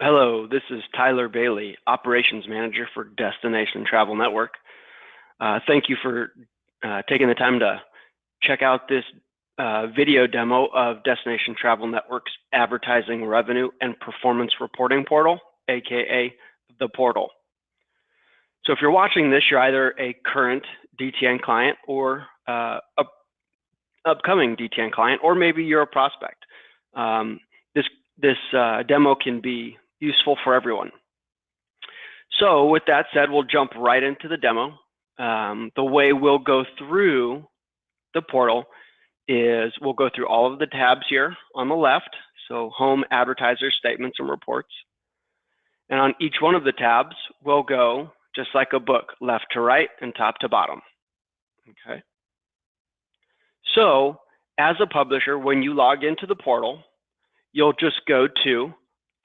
Hello, this is Tyler Bailey, Operations Manager for Destination Travel Network. Thank you for taking the time to check out this video demo of Destination Travel Network's Advertising Revenue and Performance Reporting Portal, aka the portal. So if you're watching this, you're either a current DTN client or a upcoming DTN client, or maybe you're a prospect. This demo can be useful for everyone. So with that said, we'll jump right into the demo. The way we'll go through the portal is we'll go through all of the tabs here on the left. So home, advertisers, statements, and reports. And on each one of the tabs, we'll go just like a book, left to right and top to bottom. Okay. So as a publisher, when you log into the portal, you'll just go to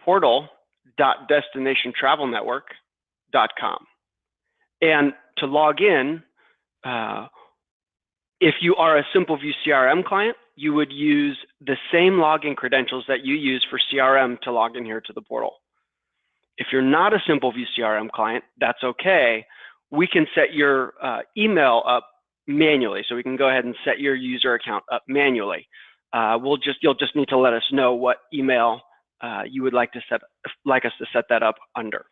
portal.destinationtravelnetwork.com. And to log in, if you are a SimpleView CRM client, you would use the same login credentials that you use for CRM to log in here to the portal. If you're not a SimpleView CRM client, that's okay. We can set your email up manually. So we can go ahead and set your user account up manually. You'll just need to let us know what email you would like us to set that up under.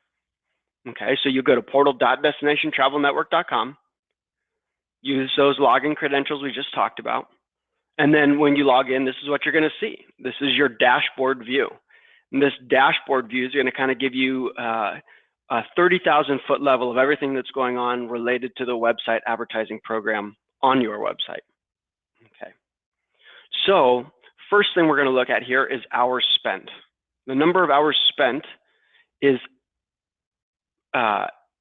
Okay, so you go to portal.destinationtravelnetwork.com, use those login credentials we just talked about, and then when you log in, this is what you're going to see. This is your dashboard view. And this dashboard view is going to kind of give you a 30,000-foot level of everything that's going on related to the website advertising program on your website. Okay. So first thing we're going to look at here is hours spent. The number of hours spent is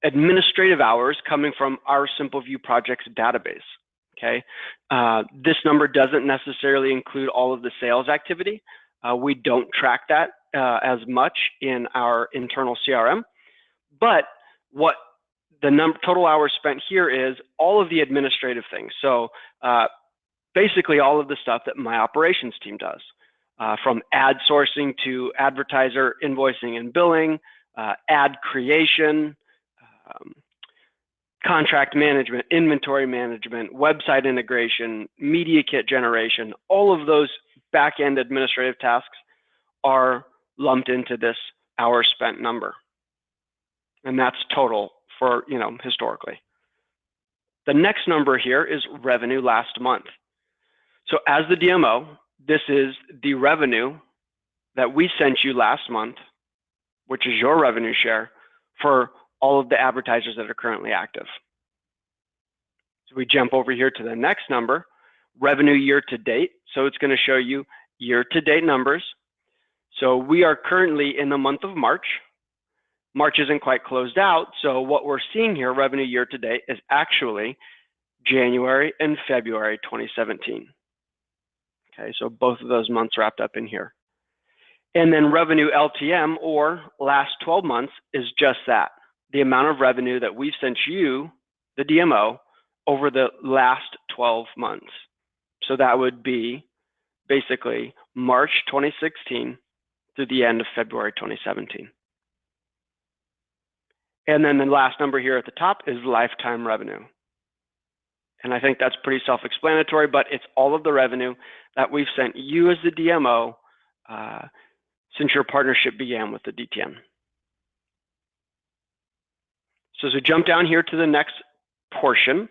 administrative hours coming from our SimpleView projects database. Okay. This number doesn't necessarily include all of the sales activity. We don't track that as much in our internal CRM, but what the total hours spent here is all of the administrative things. So basically all of the stuff that my operations team does, from ad sourcing to advertiser invoicing and billing, ad creation, contract management, inventory management, website integration, media kit generation, all of those back-end administrative tasks are lumped into this hours spent number. And that's total for, historically. The next number here is revenue last month. So as the DMO, this is the revenue that we sent you last month, which is your revenue share for all of the advertisers that are currently active. So we jump over here to the next number, revenue year to date. So it's going to show you year to date numbers. So we are currently in the month of March. March isn't quite closed out. So what we're seeing here, revenue year to date, is actually January and February 2017. Okay, so both of those months wrapped up in here. And then revenue LTM, or last 12 months, is just that, the amount of revenue that we've sent you, the DMO, over the last 12 months. So that would be basically March 2016 through the end of February 2017. And then the last number here at the top is lifetime revenue. And I think that's pretty self-explanatory, but it's all of the revenue that we've sent you as the DMO since your partnership began with the DTN. So as we jump down here to the next portion,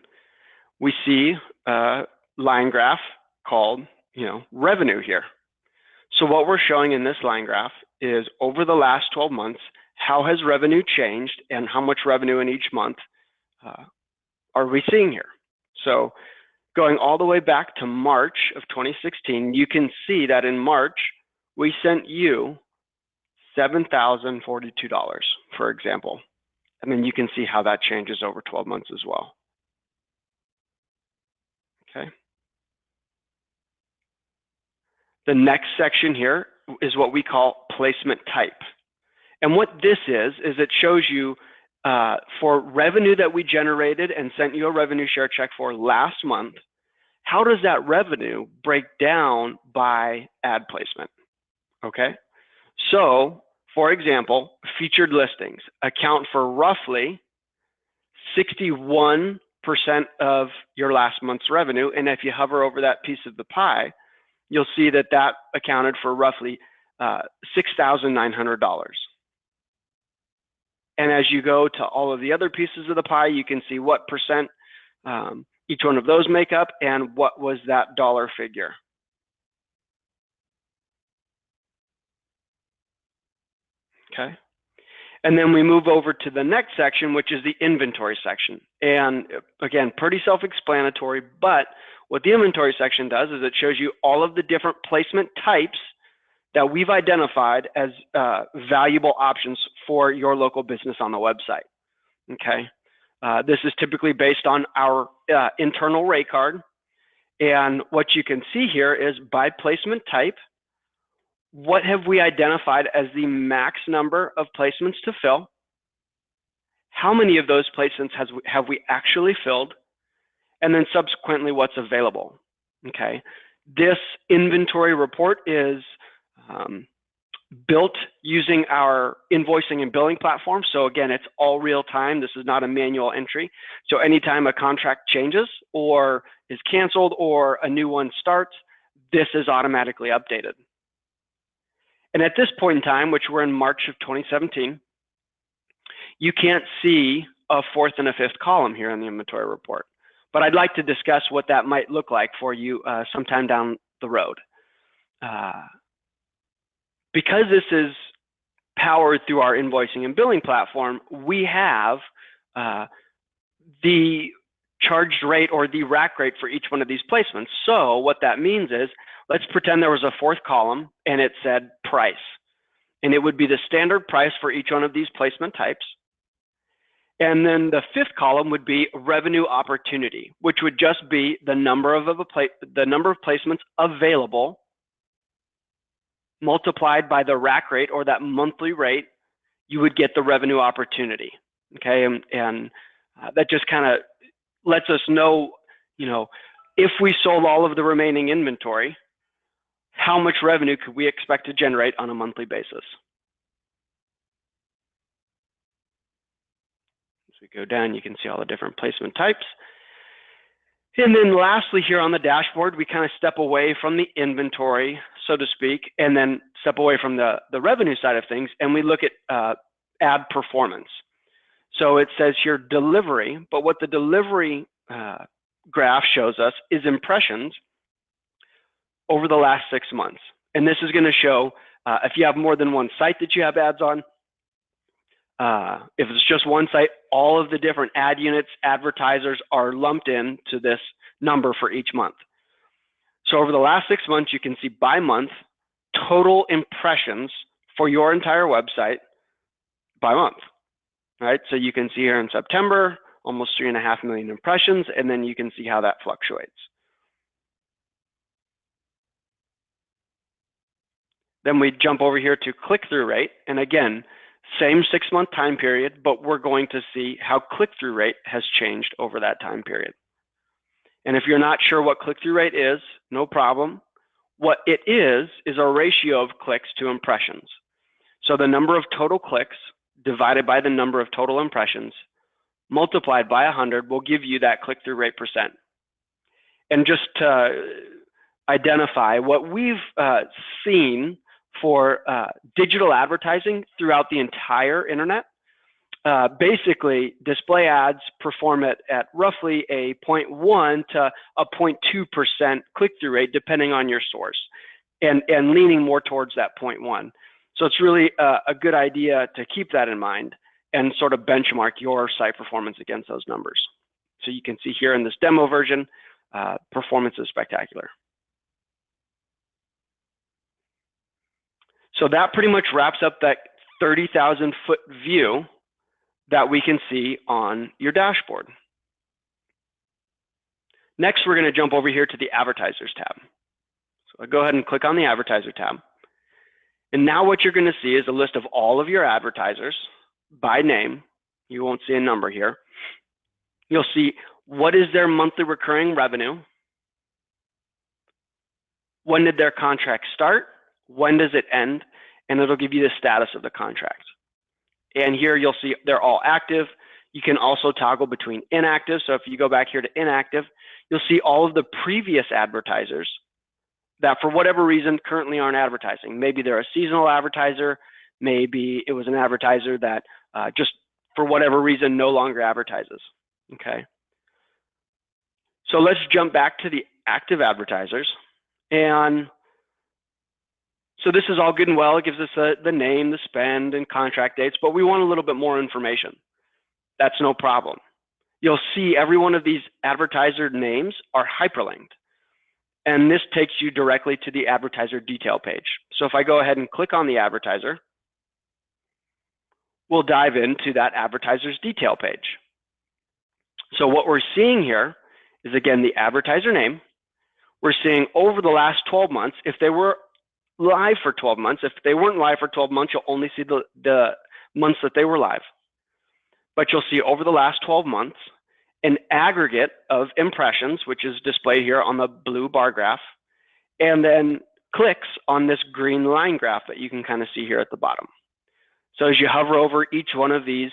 we see a line graph called, revenue here. So what we're showing in this line graph is over the last 12 months, how has revenue changed and how much revenue in each month are we seeing here? So going all the way back to March of 2016, you can see that in March, we sent you $7,042, for example. And then you can see how that changes over 12 months as well. Okay. The next section here is what we call placement type. And what this is it shows you for revenue that we generated and sent you a revenue share check for last month, how does that revenue break down by ad placement? Okay, so For example, featured listings account for roughly 61% of your last month's revenue. And if you hover over that piece of the pie, you'll see that that accounted for roughly $6,900. And as you go to all of the other pieces of the pie, you can see what percent each one of those make up and what was that dollar figure. Okay. And then we move over to the next section, which is the inventory section. And again, pretty self-explanatory, but what the inventory section does is it shows you all of the different placement types that we've identified as valuable options for your local business on the website. Okay. This is typically based on our internal rate card. And what you can see here is by placement type, what have we identified as the max number of placements to fill? How many of those placements have we actually filled? And then subsequently, what's available? Okay. This inventory report is built using our invoicing and billing platform. So again, it's all real time. This is not a manual entry. So anytime a contract changes or is canceled or a new one starts, this is automatically updated. And at this point in time, which we're in March of 2017, you can't see a fourth and a fifth column here in the inventory report. But I'd like to discuss what that might look like for you sometime down the road. Because this is powered through our invoicing and billing platform, we have the charged rate or the rack rate for each one of these placements. So what that means is, let's pretend there was a fourth column and it said price. And it would be the standard price for each one of these placement types. And then the fifth column would be revenue opportunity, which would just be the number of placements available multiplied by the rack rate or that monthly rate, you would get the revenue opportunity. Okay, and that just kind of lets us know, if we sold all of the remaining inventory, how much revenue could we expect to generate on a monthly basis? As we go down, you can see all the different placement types. And then lastly, here on the dashboard, we kind of step away from the inventory, so to speak, and then step away from the revenue side of things, and we look at ad performance. So it says here delivery, but what the delivery graph shows us is impressions over the last 6 months. And this is going to show if you have more than one site that you have ads on, if it's just one site, all of the different ad units, advertisers are lumped in to this number for each month. So over the last 6 months, you can see by month, total impressions for your entire website by month, right? So you can see here in September, almost 3.5 million impressions, and then you can see how that fluctuates. Then we jump over here to click-through rate, and again, same 6-month time period, but we're going to see how click-through rate has changed over that time period. And if you're not sure what click-through rate is, no problem. What it is a ratio of clicks to impressions. So the number of total clicks divided by the number of total impressions multiplied by 100 will give you that click-through rate percent. And just to identify what we've seen for digital advertising throughout the entire internet, basically display ads perform at roughly a 0.1 to a 0.2% click-through rate depending on your source, and leaning more towards that 0.1. So it's really a good idea to keep that in mind and sort of benchmark your site performance against those numbers. So you can see here in this demo version, performance is spectacular. So that pretty much wraps up that 30,000 foot view that we can see on your dashboard. Next, we're going to jump over here to the Advertisers tab. So I'll go ahead and click on the Advertiser tab. And now what you're going to see is a list of all of your advertisers by name. You won't see a number here. You'll see what is their monthly recurring revenue, when did their contract start, when does it end, and it'll give you the status of the contract. And here you'll see they're all active. You can also toggle between inactive. So if you go back here to inactive, you'll see all of the previous advertisers that for whatever reason currently aren't advertising. Maybe they're a seasonal advertiser. Maybe it was an advertiser that just for whatever reason no longer advertises. Okay. So let's jump back to the active advertisers. And so this is all good and well. It gives us the name, the spend, and contract dates, but we want a little bit more information. That's no problem. You'll see every one of these advertiser names are hyperlinked. And this takes you directly to the advertiser detail page. So if I go ahead and click on the advertiser, we'll dive into that advertiser's detail page. So what we're seeing here is, again, the advertiser name. We're seeing over the last 12 months, if they were live for 12 months, if they weren't live for 12 months, you'll only see the months that they were live. But you'll see over the last 12 months, an aggregate of impressions, which is displayed here on the blue bar graph, and then clicks on this green line graph that you can kind of see here at the bottom. So as you hover over each one of these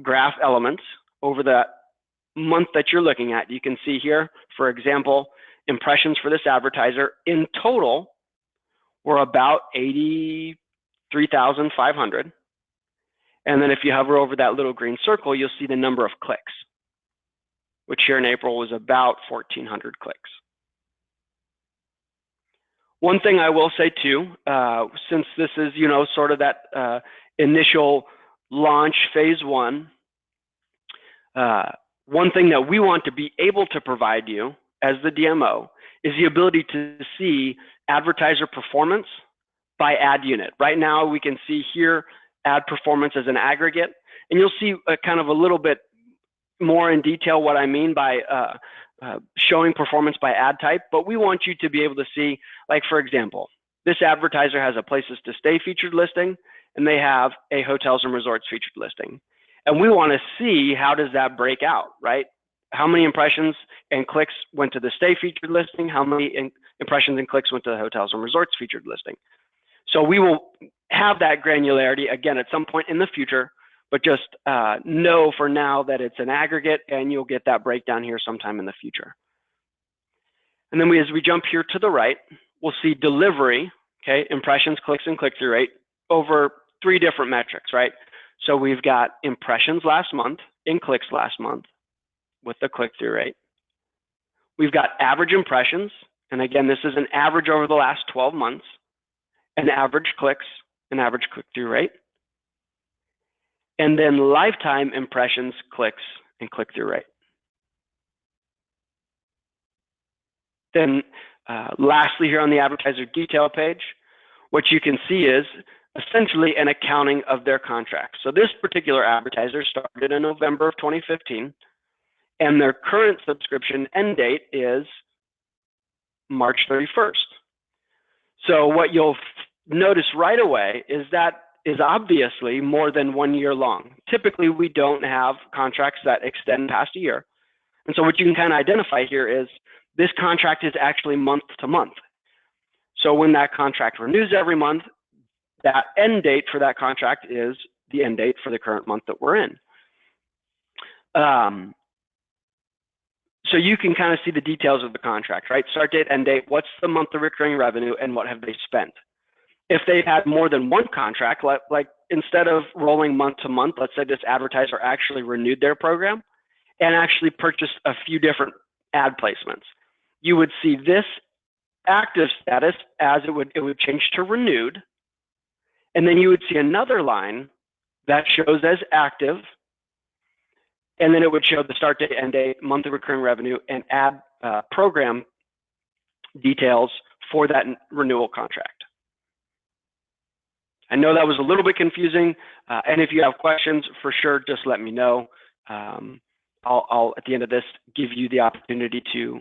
graph elements over the month that you're looking at, you can see here, for example, impressions for this advertiser in total were about 83,500. And then if you hover over that little green circle, you'll see the number of clicks, which here in April was about 1,400 clicks. One thing I will say too, since this is, sort of that initial launch phase one, one thing that we want to be able to provide you as the DMO is the ability to see advertiser performance by ad unit. Right now, we can see here ad performance as an aggregate, and you'll see kind of a little bit more in detail what I mean by showing performance by ad type, but we want you to be able to see, like for example, this advertiser has a places to stay featured listing, and they have a hotels and resorts featured listing. And we want to see how does that break out, right? How many impressions and clicks went to the stay featured listing? How many impressions and clicks went to the hotels and resorts featured listing? So we will have that granularity again at some point in the future, but just know for now that it's an aggregate, and you'll get that breakdown here sometime in the future. And then as we jump here to the right, we'll see delivery, okay, impressions, clicks, and click-through rate over 3 different metrics, right? So we've got impressions last month and clicks last month with the click-through rate. We've got average impressions, and again, this is an average over the last 12 months, an average clicks, an average click-through rate, and then lifetime impressions, clicks, and click-through rate. Then lastly here on the advertiser detail page, what you can see is essentially an accounting of their contract. So this particular advertiser started in November of 2015, and their current subscription end date is March 31st. So what you'll notice right away is that is obviously more than 1 year long. Typically, we don't have contracts that extend past a year. And so what you can kind of identify here is this contract is actually month to month. So when that contract renews every month, that end date for that contract is the end date for the current month that we're in. So you can kind of see the details of the contract, right? Start date, end date, what's the month of recurring revenue, and what have they spent. If they've had more than one contract, like instead of rolling month to month, let's say this advertiser actually renewed their program and actually purchased a few different ad placements, you would see this active status as it would change to renewed. And then you would see another line that shows as active, and then it would show the start date, end date, month of recurring revenue, and ad program details for that renewal contract. I know that was a little bit confusing, and if you have questions, for sure, just let me know. I'll at the end of this, give you the opportunity to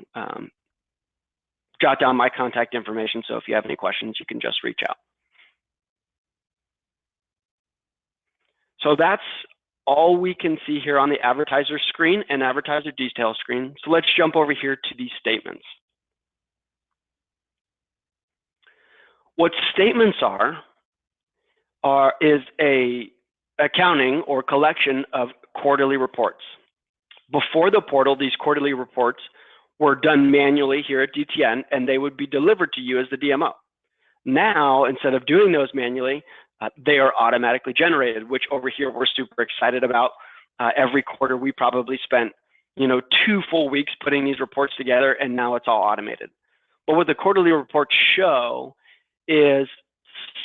jot down my contact information, so if you have any questions, you can just reach out. So that's all we can see here on the advertiser screen and advertiser detail screen. So let's jump over here to these statements. What statements are is a accounting or collection of quarterly reports. Before the portal, these quarterly reports were done manually here at DTN, and they would be delivered to you as the DMO. Now, instead of doing those manually, they are automatically generated, which over here we're super excited about. Every quarter we probably spent 2 full weeks putting these reports together, and now it's all automated. But what the quarterly reports show is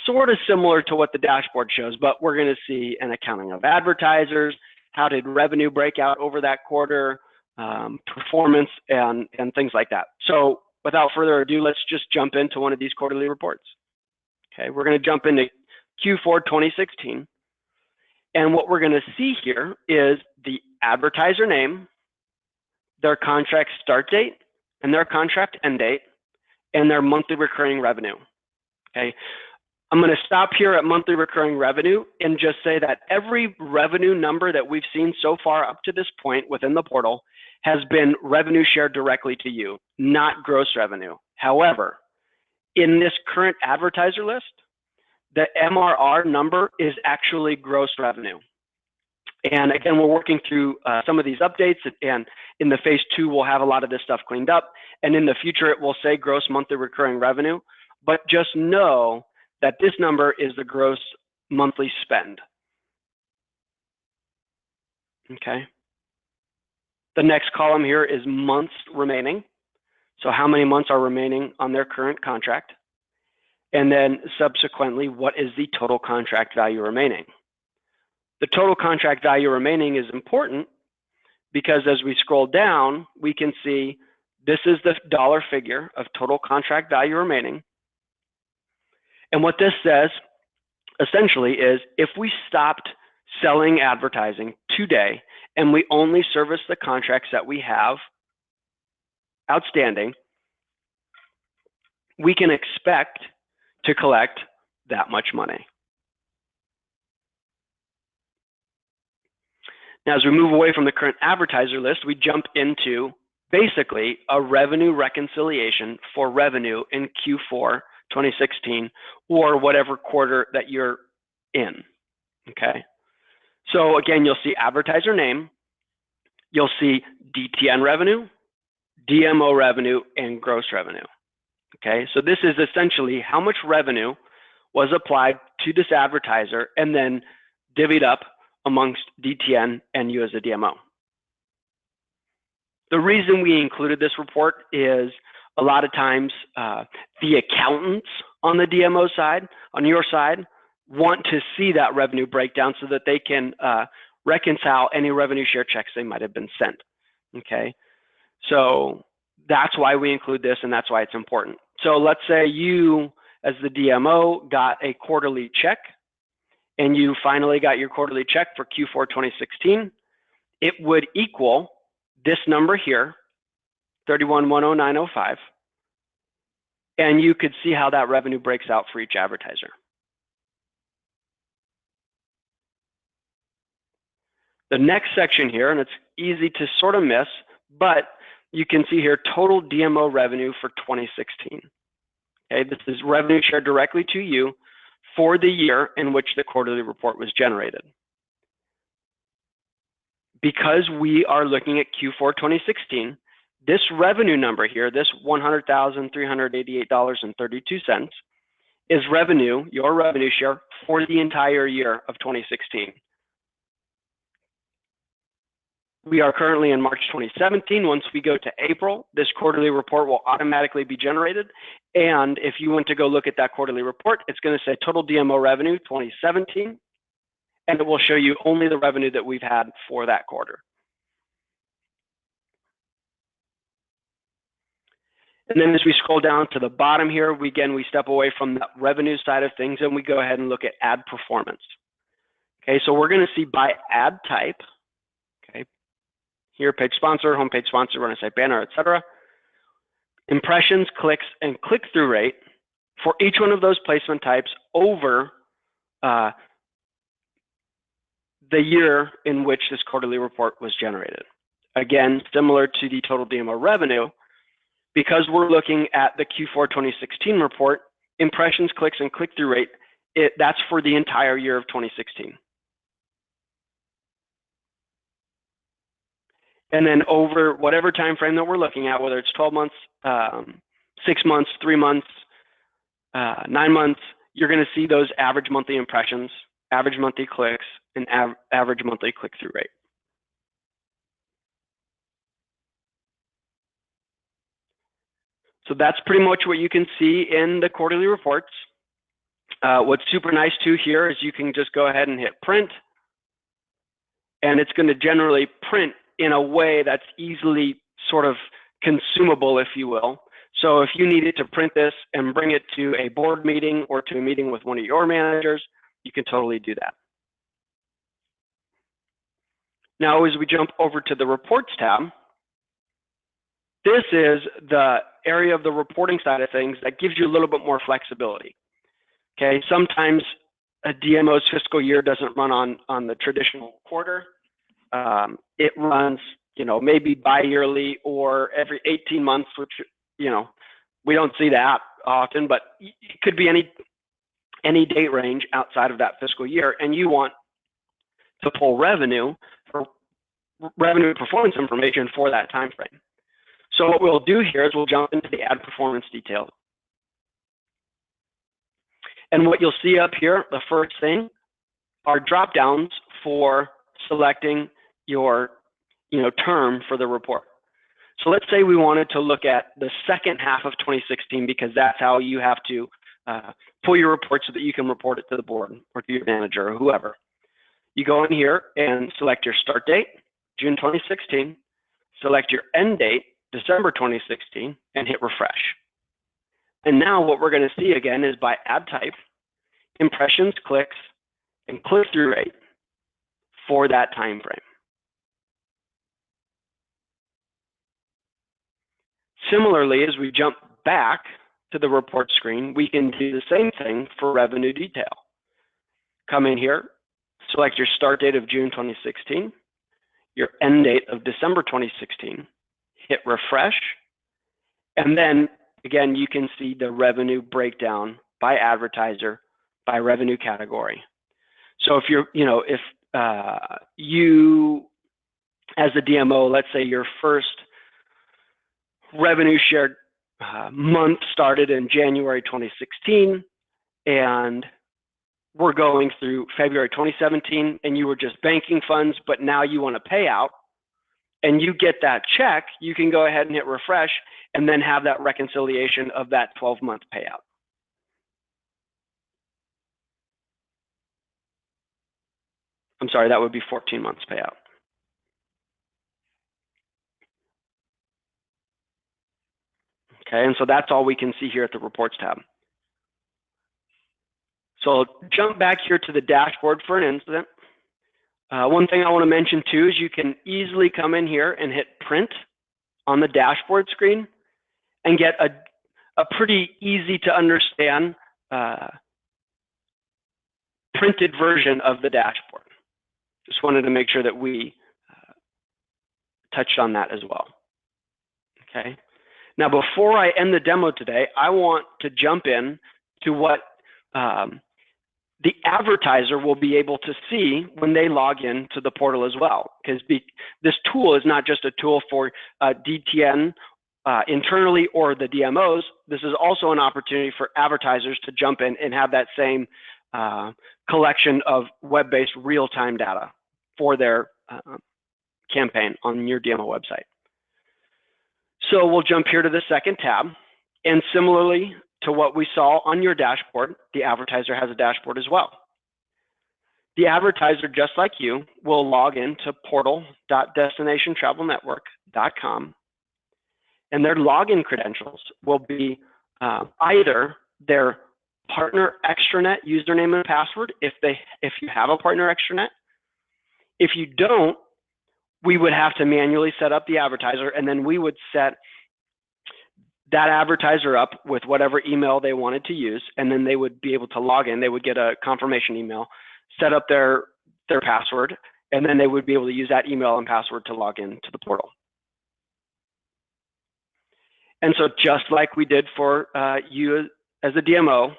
sort of similar to what the dashboard shows, but we're going to see an accounting of advertisers, how did revenue break out over that quarter, performance, and things like that. So without further ado, let's just jump into one of these quarterly reports. Okay, we're going to jump into Q4 2016. And what we're going to see here is the advertiser name, their contract start date, and their contract end date, and their monthly recurring revenue. Okay, I'm going to stop here at monthly recurring revenue and just say that every revenue number that we've seen so far up to this point within the portal has been revenue shared directly to you, not gross revenue. However, in this current advertiser list, the MRR number is actually gross revenue. And again, we're working through some of these updates, and in the phase 2, we'll have a lot of this stuff cleaned up. And in the future, it will say gross monthly recurring revenue, but just know that this number is the gross monthly spend. Okay. The next column here is months remaining. So how many months are remaining on their current contract? And then subsequently, what is the total contract value remaining? The total contract value remaining is important because as we scroll down, we can see this is the dollar figure of total contract value remaining. And what this says essentially is if we stopped selling advertising today and we only service the contracts that we have outstanding, we can expect to collect that much money. Now, as we move away from the current advertiser list, we jump into basically a revenue reconciliation for revenue in Q4 2016 or whatever quarter that you're in, okay? So again, you'll see advertiser name, you'll see DTN revenue, DMO revenue, and gross revenue, okay? So this is essentially how much revenue was applied to this advertiser and then divvied up amongst DTN and you as a DMO. The reason we included this report is a lot of times the accountants on the DMO side, on your side, want to see that revenue breakdown so that they can reconcile any revenue share checks they might have been sent, okay? So that's why we include this and that's why it's important. So let's say you, as the DMO, got a quarterly check and you finally got your quarterly check for Q4 2016, it would equal this number here, 31,109.05, and you could see how that revenue breaks out for each advertiser. The next section here, and it's easy to sort of miss, but you can see here total DMO revenue for 2016. Okay, this is revenue shared directly to you for the year in which the quarterly report was generated. Because we are looking at Q4 2016, this revenue number here, this $100,388.32 is revenue, your revenue share for the entire year of 2016. We are currently in March 2017. Once we go to April, this quarterly report will automatically be generated. And if you want to go look at that quarterly report, it's going to say total DMO revenue 2017, and it will show you only the revenue that we've had for that quarter. And then as we scroll down to the bottom here, we step away from the revenue side of things and we go ahead and look at ad performance. Okay, so we're going to see by ad type, okay, here page sponsor, homepage sponsor, we're going to say banner, etc. Impressions, clicks, and click-through rate for each one of those placement types over the year in which this quarterly report was generated. Again, similar to the total DMO revenue, because we're looking at the Q4 2016 report, impressions, clicks, and click-through rate that's for the entire year of 2016. And then over whatever time frame that we're looking at, whether it's 12 months, 6 months, 3 months, 9 months, you're going to see those average monthly impressions, average monthly clicks, and average monthly click-through rate. So that's pretty much what you can see in the quarterly reports. What's super nice too here is you can just go ahead and hit print, and it's going to generally print in a way that's easily sort of consumable, if you will. So if you needed to print this and bring it to a board meeting or to a meeting with one of your managers, you can totally do that. Now, as we jump over to the reports tab, this is the area of the reporting side of things that gives you a little bit more flexibility. Okay, sometimes a DMO's fiscal year doesn't run on the traditional quarter. It runs, maybe bi-yearly or every 18 months, which, we don't see that often, but it could be any date range outside of that fiscal year, and you want to pull revenue performance information for that time frame. So what we'll do here is we'll jump into the ad performance details. And what you'll see up here, the first thing, are drop downs for selecting your term for the report. So let's say we wanted to look at the second half of 2016 because that's how you have to pull your report so that you can report it to the board or to your manager or whoever. You go in here and select your start date, June 2016, select your end date, December 2016, and hit refresh. And now what we're going to see again is by ad type, impressions, clicks, and click-through rate for that time frame. Similarly, as we jump back to the report screen, we can do the same thing for revenue detail. Come in here, select your start date of June 2016, your end date of December 2016, hit refresh, and then again, you can see the revenue breakdown by advertiser, by revenue category. So if you're, if you, as a DMO, let's say your first revenue shared month started in January 2016, and we're going through February 2017, and you were just banking funds, but now you want to pay out, and you get that check, you can go ahead and hit refresh, and then have that reconciliation of that 12-month payout. I'm sorry, that would be 14 months payout. Okay, and so that's all we can see here at the reports tab. So I'll jump back here to the dashboard for an instant. One thing I want to mention too is you can easily come in here and hit print on the dashboard screen and get a pretty easy to understand printed version of the dashboard. Just wanted to make sure that we touched on that as well. Okay. Now, before I end the demo today, I want to jump in to what the advertiser will be able to see when they log in to the portal as well. Because this tool is not just a tool for DTN internally or the DMOs. This is also an opportunity for advertisers to jump in and have that same collection of web-based real-time data for their campaign on your DMO website. So we'll jump here to the second tab, and similarly to what we saw on your dashboard, the advertiser has a dashboard as well. The advertiser, just like you, will log into portal.destinationtravelnetwork.com, and their login credentials will be either their partner extranet username and password if you have a partner extranet. If you don't, we would have to manually set up the advertiser, and then we would set that advertiser up with whatever email they wanted to use, and then they would be able to log in. They would get a confirmation email, set up their password, and then they would be able to use that email and password to log in to the portal. And so just like we did for you as a DMO,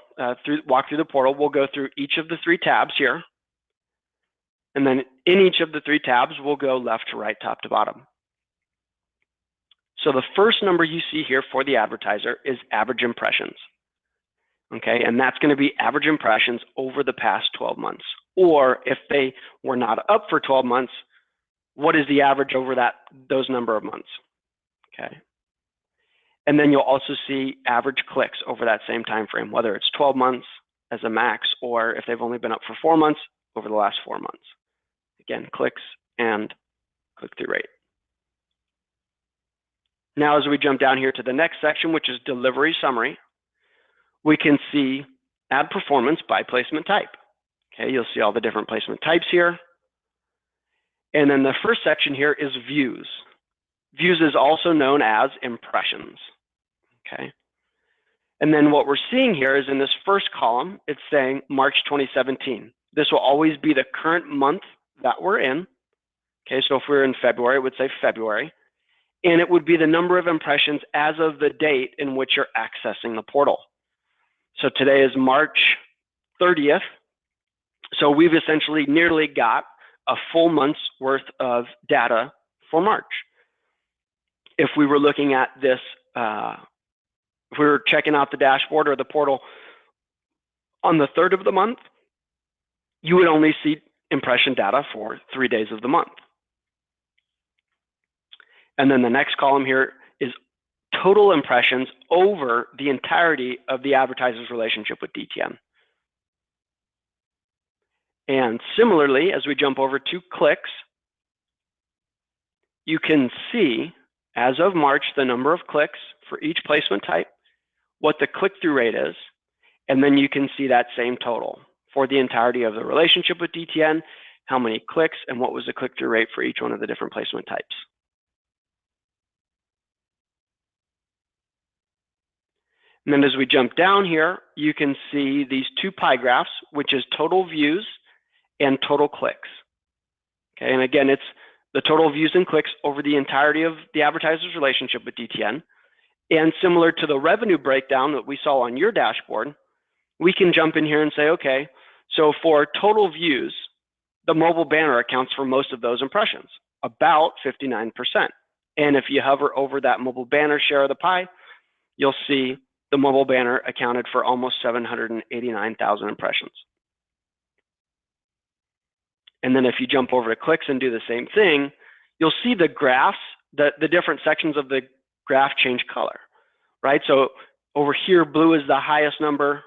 walk through the portal, we'll go through each of the 3 tabs here. And then in each of the 3 tabs, we'll go left to right, top to bottom. So the first number you see here for the advertiser is average impressions. Okay, and that's going to be average impressions over the past 12 months. Or if they were not up for 12 months, what is the average over those number of months? Okay. And then you'll also see average clicks over that same time frame, whether it's 12 months as a max, or if they've only been up for 4 months, over the last 4 months. Again, clicks and click-through rate. Now, as we jump down here to the next section, which is delivery summary, we can see ad performance by placement type. Okay, you'll see all the different placement types here. And then the first section here is views. Views is also known as impressions. Okay. And then what we're seeing here is in this first column, it's saying March 2017. This will always be the current month that we're in. Okay, so if we're in February, it would say February. And it would be the number of impressions as of the date in which you're accessing the portal. So today is March 30th. So we've essentially nearly got a full month's worth of data for March. If we were looking at this, if we were checking out the dashboard or the portal on the 3rd of the month, you would only see impression data for 3 days of the month. And then the next column here is total impressions over the entirety of the advertiser's relationship with DTN. And similarly, as we jump over to clicks, you can see, as of March, the number of clicks for each placement type, what the click-through rate is, and then you can see that same total for the entirety of the relationship with DTN, how many clicks, and what was the click-through rate for each one of the different placement types. And then as we jump down here, you can see these 2 pie graphs, which is total views and total clicks. Okay, and again, it's the total views and clicks over the entirety of the advertiser's relationship with DTN. And similar to the revenue breakdown that we saw on your dashboard, we can jump in here and say, okay, so for total views, the mobile banner accounts for most of those impressions, about 59%. And if you hover over that mobile banner share of the pie, you'll see the mobile banner accounted for almost 789,000 impressions. And then if you jump over to clicks and do the same thing, you'll see the graphs, the different sections of the graph change color, right? So over here, blue is the highest number,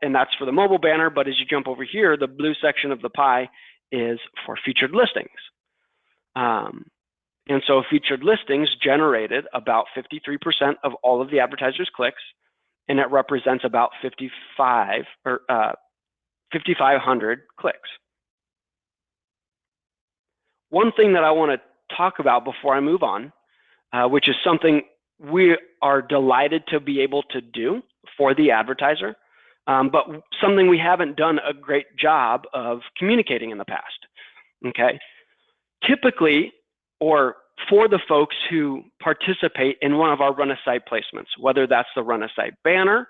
and that's for the mobile banner. But as you jump over here, the blue section of the pie is for featured listings. And so featured listings generated about 53% of all of the advertisers' clicks, and it represents about 5,500 clicks. One thing that I want to talk about before I move on, which is something we are delighted to be able to do for the advertiser, but something we haven't done a great job of communicating in the past, okay? Typically, or for the folks who participate in one of our run a site placements, whether that's the run a site banner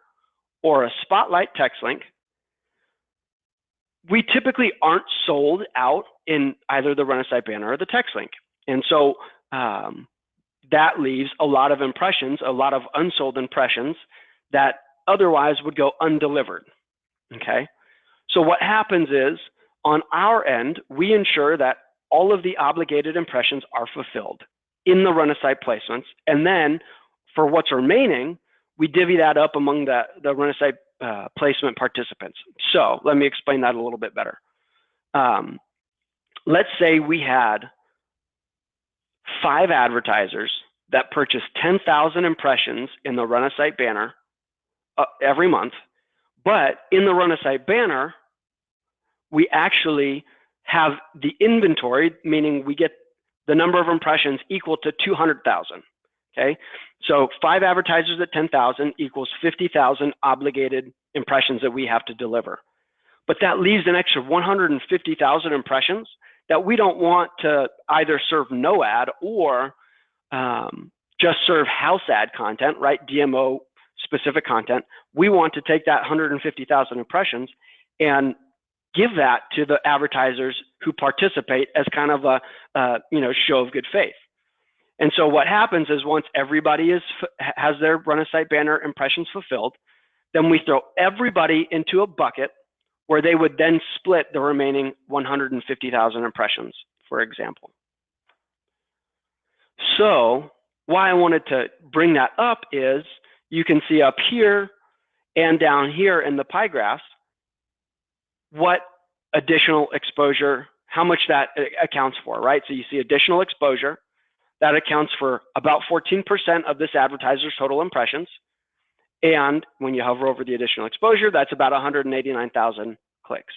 or a spotlight text link, we typically aren't sold out in either the run a site banner or the text link. And so that leaves a lot of impressions, a lot of unsold impressions that otherwise would go undelivered, okay? So what happens is, on our end, we ensure that all of the obligated impressions are fulfilled in the run a site placements. And then for what's remaining, we divvy that up among the run a site placement participants. So let me explain that a little bit better. Let's say we had 5 advertisers that purchased 10,000 impressions in the run a site banner every month, but in the run a site banner, we actually have the inventory, meaning we get the number of impressions equal to 200,000, okay? So 5 advertisers at 10,000 equals 50,000 obligated impressions that we have to deliver. But that leaves an extra 150,000 impressions that we don't want to either serve no ad or just serve house ad content, right? DMO specific content. We want to take that 150,000 impressions and give that to the advertisers who participate as kind of a show of good faith. And so what happens is once everybody has their run a site banner impressions fulfilled, then we throw everybody into a bucket where they would then split the remaining 150,000 impressions, for example. So why I wanted to bring that up is you can see up here and down here in the pie graphs what additional exposure, how much that accounts for, right? So you see additional exposure, that accounts for about 14% of this advertiser's total impressions. And when you hover over the additional exposure, that's about 189,000 clicks,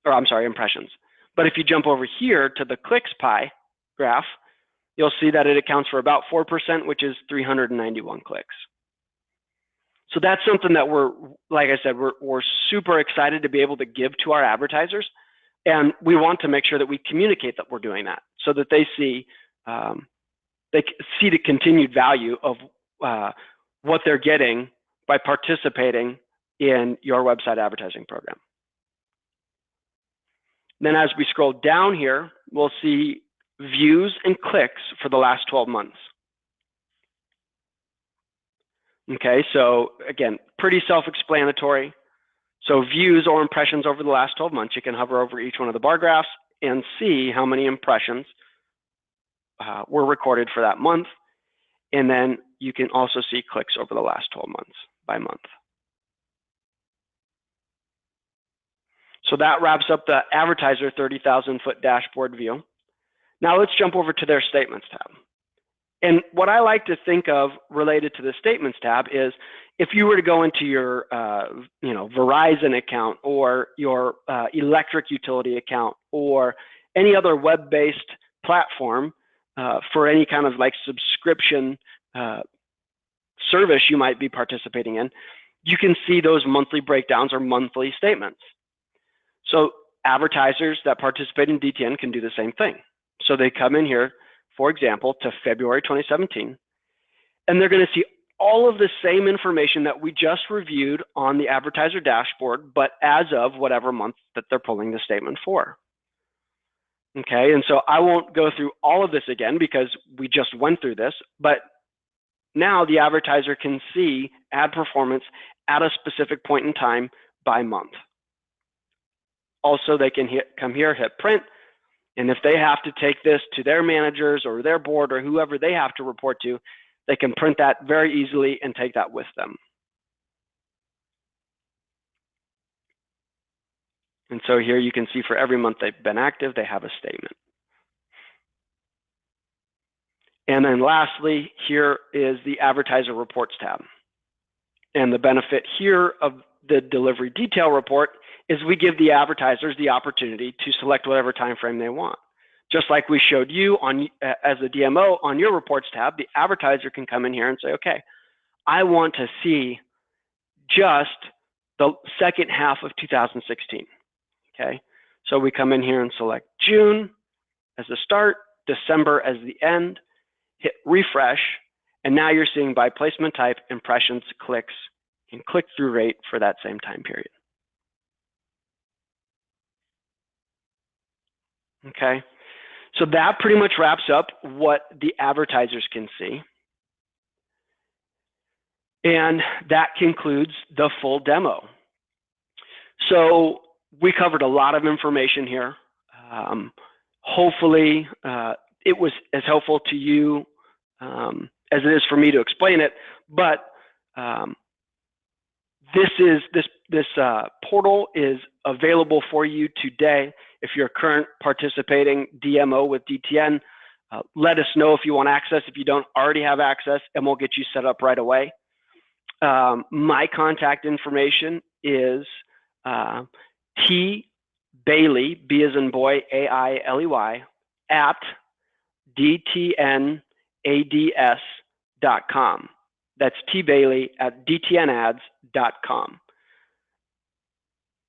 or I'm sorry, impressions. But if you jump over here to the clicks pie graph, you'll see that it accounts for about 4%, which is 391 clicks. So that's something that we're, like I said, we're super excited to be able to give to our advertisers. And we want to make sure that we communicate that we're doing that so that they see the continued value of what they're getting by participating in your website advertising program. Then as we scroll down here, we'll see views and clicks for the last 12 months. Okay, so again, pretty self-explanatory. So views or impressions over the last 12 months, you can hover over each one of the bar graphs and see how many impressions were recorded for that month. And then you can also see clicks over the last 12 months by month. So that wraps up the advertiser 30,000-foot dashboard view. Now let's jump over to their statements tab. And what I like to think of related to the statements tab is if you were to go into your Verizon account or your electric utility account or any other web-based platform for any kind of like subscription service you might be participating in, you can see those monthly breakdowns or monthly statements. So advertisers that participate in DTN can do the same thing. So they come in here, for example, to February 2017, and they're going to see all of the same information that we just reviewed on the advertiser dashboard, but as of whatever month that they're pulling the statement for. Okay, and so I won't go through all of this again because we just went through this, but now the advertiser can see ad performance at a specific point in time by month. Also, they can come here, hit print, and if they have to take this to their managers or their board or whoever they have to report to, they can print that very easily and take that with them. And so here you can see for every month they've been active, they have a statement. And then lastly, here is the advertiser reports tab. And the benefit here of the delivery detail report is we give the advertisers the opportunity to select whatever time frame they want. Just like we showed you on as a DMO on your reports tab, the advertiser can come in here and say, okay, I want to see just the second half of 2016. Okay, so we come in here and select June as the start, December as the end, hit refresh, and now you're seeing by placement type, impressions, clicks, and click-through rate for that same time period. Okay, so that pretty much wraps up what the advertisers can see. And that concludes the full demo. So we covered a lot of information here. Hopefully it was as helpful to you as it is for me to explain it, but this portal is available for you today. If you're a current participating DMO with DTN, let us know if you want access, if you don't already have access, and we'll get you set up right away. My contact information is T Bailey, B as in boy, A-I-L-E-Y, at DTNADS.com. That's T Bailey at DTNads.com.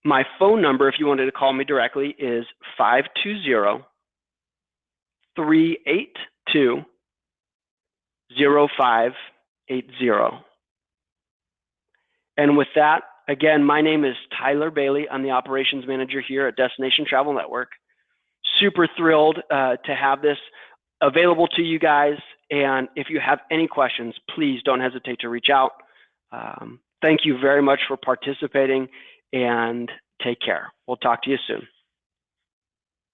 My phone number, if you wanted to call me directly, is 520-382-0580. And with that, again, my name is Tyler Bailey. I'm the operations manager here at Destination Travel Network. Super thrilled to have this available to you guys. And if you have any questions, please don't hesitate to reach out. Thank you very much for participating, and take care. We'll talk to you soon.